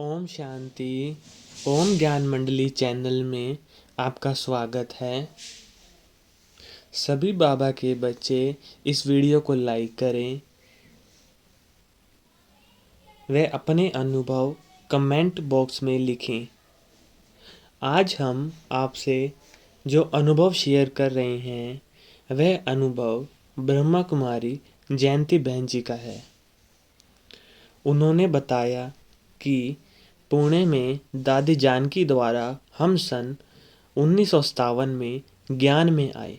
ओम शांति। ओम ज्ञान मंडली चैनल में आपका स्वागत है। सभी बाबा के बच्चे इस वीडियो को लाइक करें। वे अपने अनुभव कमेंट बॉक्स में लिखें। आज हम आपसे जो अनुभव शेयर कर रहे हैं वह अनुभव ब्रह्मा कुमारी जयंती बहन जी का है। उन्होंने बताया कि पुणे में दादी जानकी द्वारा हम सन 1957 में ज्ञान में आए।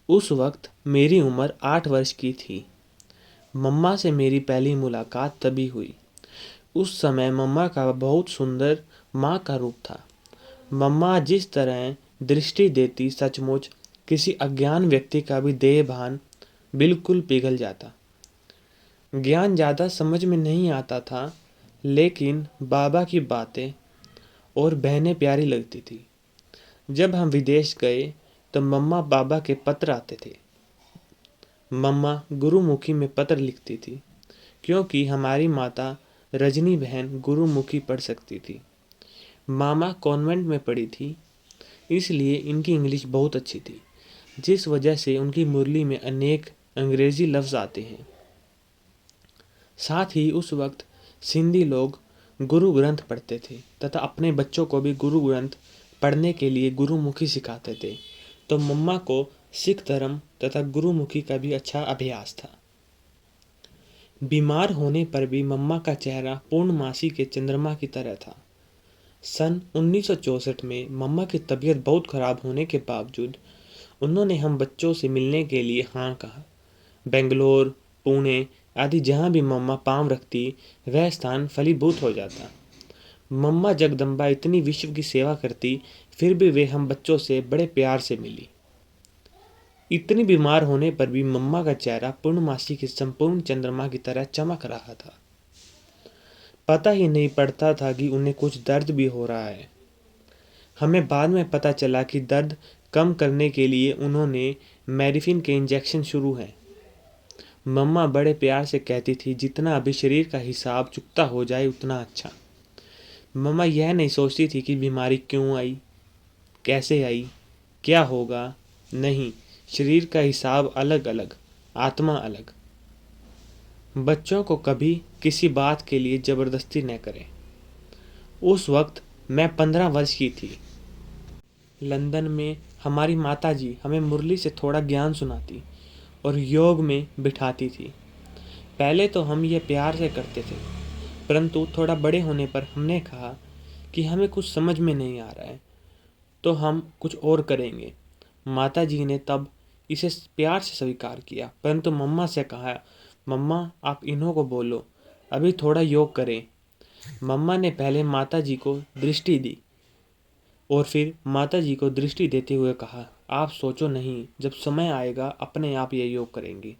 उस वक्त मेरी उम्र 8 वर्ष की थी। मम्मा से मेरी पहली मुलाकात तभी हुई। उस समय मम्मा का बहुत सुंदर माँ का रूप था। मम्मा जिस तरह दृष्टि देती, सचमुच किसी अज्ञान व्यक्ति का भी देह भान बिल्कुल पिघल जाता। ज्ञान ज़्यादा समझ में नहीं आता था, लेकिन बाबा की बातें और बहनें प्यारी लगती थी। जब हम विदेश गए तो मम्मा बाबा के पत्र आते थे। मम्मा गुरुमुखी में पत्र लिखती थी, क्योंकि हमारी माता रजनी बहन गुरुमुखी पढ़ सकती थी। मामा कॉन्वेंट में पढ़ी थी, इसलिए इनकी इंग्लिश बहुत अच्छी थी, जिस वजह से उनकी मुरली में अनेक अंग्रेजी लफ्ज़ आते हैं। साथ ही उस वक्त सिंधी लोग गुरु ग्रंथ पढ़ते थे तथा अपने बच्चों को भी गुरु ग्रंथ पढ़ने के लिए गुरुमुखी सिखाते थे। तो मम्मा को सिख धर्म तथा गुरुमुखी का भी अच्छा अभ्यास था। बीमार होने पर भी मम्मा का चेहरा पूर्णमासी के चंद्रमा की तरह था। सन 1964 में मम्मा की तबीयत बहुत खराब होने के बावजूद उन्होंने हम बच्चों से मिलने के लिए हाँ कहा। बेंगलोर, पुणे आदि जहाँ भी मम्मा पाँव रखती वह स्थान फलीभूत हो जाता। मम्मा जगदम्बा इतनी विश्व की सेवा करती, फिर भी वे हम बच्चों से बड़े प्यार से मिली। इतनी बीमार होने पर भी मम्मा का चेहरा पूर्णमासी के संपूर्ण चंद्रमा की तरह चमक रहा था। पता ही नहीं पड़ता था कि उन्हें कुछ दर्द भी हो रहा है। हमें बाद में पता चला कि दर्द कम करने के लिए उन्होंने मेडिसिन के इंजेक्शन शुरू हैं। मम्मा बड़े प्यार से कहती थी, जितना अभी शरीर का हिसाब चुकता हो जाए उतना अच्छा। मम्मा यह नहीं सोचती थी कि बीमारी क्यों आई, कैसे आई, क्या होगा। नहीं, शरीर का हिसाब अलग अलग, आत्मा अलग। बच्चों को कभी किसी बात के लिए ज़बरदस्ती न करें। उस वक्त मैं 15 वर्ष की थी। लंदन में हमारी माताजी हमें मुरली से थोड़ा ज्ञान सुनाती और योग में बिठाती थी। पहले तो हम ये प्यार से करते थे, परंतु थोड़ा बड़े होने पर हमने कहा कि हमें कुछ समझ में नहीं आ रहा है, तो हम कुछ और करेंगे। माताजी ने तब इसे प्यार से स्वीकार किया, परंतु मम्मा से कहा, मम्मा आप इन्हों को बोलो, अभी थोड़ा योग करें। मम्मा ने पहले माताजी को दृष्टि दी और फिर माताजी को दृष्टि देते हुए कहा, आप सोचो नहीं, जब समय आएगा अपने आप ये योग करेंगे।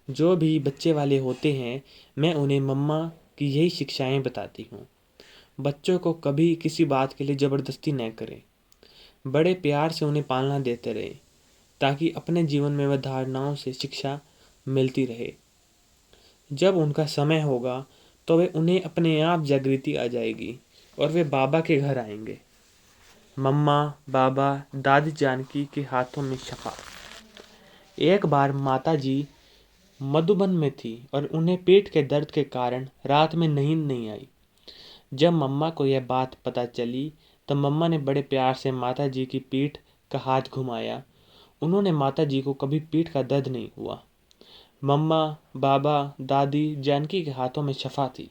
जो भी बच्चे वाले होते हैं, मैं उन्हें मम्मा की यही शिक्षाएं बताती हूँ। बच्चों को कभी किसी बात के लिए ज़बरदस्ती न करें। बड़े प्यार से उन्हें पालना देते रहें, ताकि अपने जीवन में वह धारणाओं से शिक्षा मिलती रहे। जब उनका समय होगा तो वे उन्हें अपने आप जागृति आ जाएगी और वे बाबा के घर आएंगे। मम्मा, बाबा, दादी जानकी के हाथों में शफा। एक बार माताजी मधुबन में थी और उन्हें पेट के दर्द के कारण रात में नींद नहीं आई। जब मम्मा को यह बात पता चली तो मम्मा ने बड़े प्यार से माताजी की पीठ का हाथ घुमाया। उन्होंने माताजी को कभी पीठ का दर्द नहीं हुआ। मम्मा, बाबा, दादी जानकी के हाथों में शफा थी,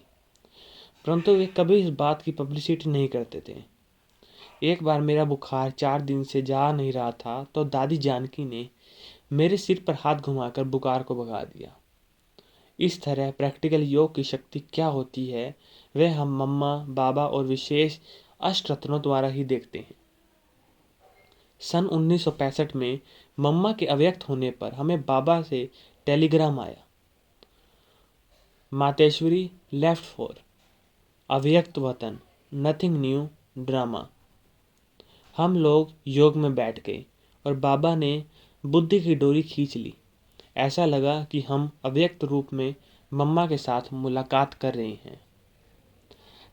परंतु वे कभी इस बात की पब्लिसिटी नहीं करते थे। एक बार मेरा बुखार 4 दिन से जा नहीं रहा था, तो दादी जानकी ने मेरे सिर पर हाथ घुमाकर बुखार को भगा दिया। इस तरह प्रैक्टिकल योग की शक्ति क्या होती है वह हम मम्मा, बाबा और विशेष अष्टरत्नों द्वारा ही देखते हैं। सन 1965 में मम्मा के अव्यक्त होने पर हमें बाबा से टेलीग्राम आया, मातेश्वरी लेफ्ट फॉर अव्यक्त वतन, नथिंग न्यू ड्रामा। हम लोग योग में बैठ गए और बाबा ने बुद्धि की डोरी खींच ली। ऐसा लगा कि हम अव्यक्त रूप में मम्मा के साथ मुलाकात कर रहे हैं।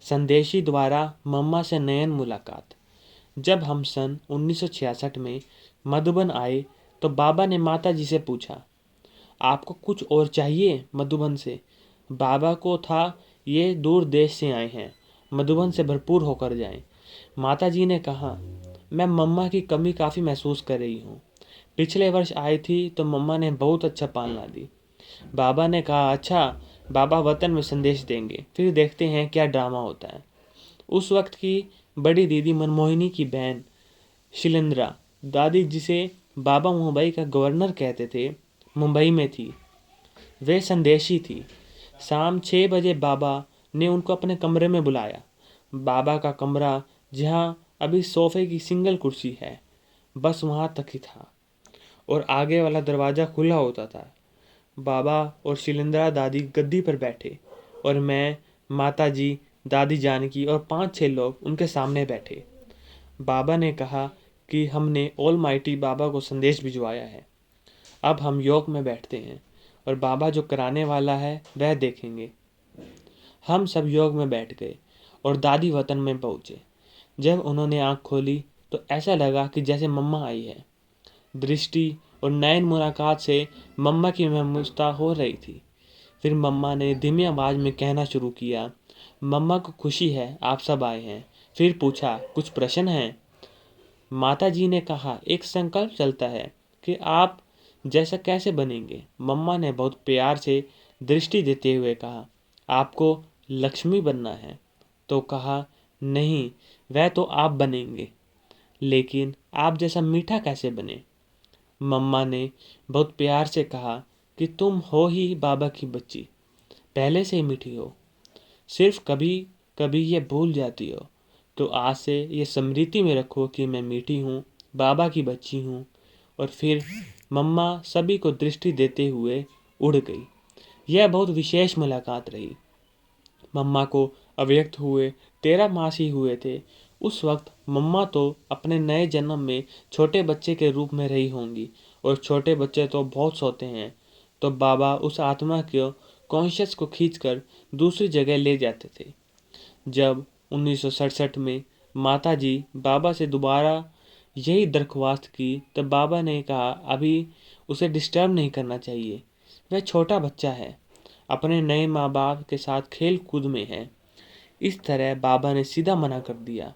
संदेशी द्वारा मम्मा से नयन मुलाकात। जब हम सन 1966 में मधुबन आए तो बाबा ने माता जी से पूछा, आपको कुछ और चाहिए मधुबन से? बाबा को था ये दूर देश से आए हैं, मधुबन से भरपूर होकर जाएं। माता जी ने कहा, मैं मम्मा की कमी काफ़ी महसूस कर रही हूँ। पिछले वर्ष आई थी तो मम्मा ने बहुत अच्छा पान ला दी। बाबा ने कहा, अच्छा, बाबा वतन में संदेश देंगे, फिर देखते हैं क्या ड्रामा होता है। उस वक्त की बड़ी दीदी मनमोहिनी की बहन शिलेंद्रा, दादी जिसे बाबा मुंबई का गवर्नर कहते थे, मुंबई में थी। वे संदेशी थी। शाम 6 बजे बाबा ने उनको अपने कमरे में बुलाया। बाबा का कमरा, जहाँ अभी सोफे की सिंगल कुर्सी है, बस वहाँ तक ही था और आगे वाला दरवाज़ा खुला होता था। बाबा और शिलेंद्रा दादी गद्दी पर बैठे और मैं, माता जी, दादी जानकी और 5-6 लोग उनके सामने बैठे। बाबा ने कहा कि हमने ऑल माइटी बाबा को संदेश भिजवाया है। अब हम योग में बैठते हैं और बाबा जो कराने वाला है वह देखेंगे। हम सब योग में बैठ गए और दादी वतन में पहुँचे। जब उन्होंने आँख खोली तो ऐसा लगा कि जैसे मम्मा आई है। दृष्टि और नयन मुलाकात से मम्मा की महमूदता हो रही थी। फिर मम्मा ने धीमी आवाज़ में कहना शुरू किया, मम्मा को खुशी है आप सब आए हैं। फिर पूछा, कुछ प्रश्न हैं? माता जी ने कहा, एक संकल्प चलता है कि आप जैसा कैसे बनेंगे? मम्मा ने बहुत प्यार से दृष्टि देते हुए कहा, आपको लक्ष्मी बनना है। तो कहा, नहीं, वह तो आप बनेंगे, लेकिन आप जैसा मीठा कैसे बने? मम्मा ने बहुत प्यार से कहा कि तुम हो ही बाबा की बच्ची, पहले से ही मीठी हो, सिर्फ कभी कभी ये भूल जाती हो। तो आज से ये स्मृति में रखो कि मैं मीठी हूँ, बाबा की बच्ची हूँ। और फिर मम्मा सभी को दृष्टि देते हुए उड़ गई। यह बहुत विशेष मुलाकात रही। मम्मा को अव्यक्त हुए 13 मास ही हुए थे। उस वक्त मम्मा तो अपने नए जन्म में छोटे बच्चे के रूप में रही होंगी और छोटे बच्चे तो बहुत सोते हैं। तो बाबा उस आत्मा को कॉन्शियस को खींचकर दूसरी जगह ले जाते थे। जब 1967 में माता जी बाबा से दोबारा यही दरख्वास्त की तब बाबा ने कहा, अभी उसे डिस्टर्ब नहीं करना चाहिए, वह छोटा बच्चा है, अपने नए माँ बाप के साथ खेल कूद में है। इस तरह बाबा ने सीधा मना कर दिया।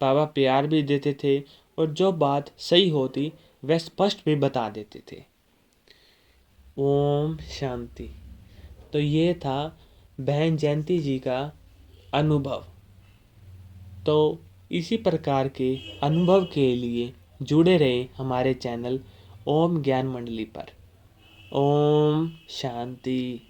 बाबा प्यार भी देते थे और जो बात सही होती वह स्पष्ट भी बता देते थे। ओम शांति। तो ये था बहन जयंती जी का अनुभव। तो इसी प्रकार के अनुभव के लिए जुड़े रहे हमारे चैनल ओम ज्ञान मंडली पर। ओम शांति।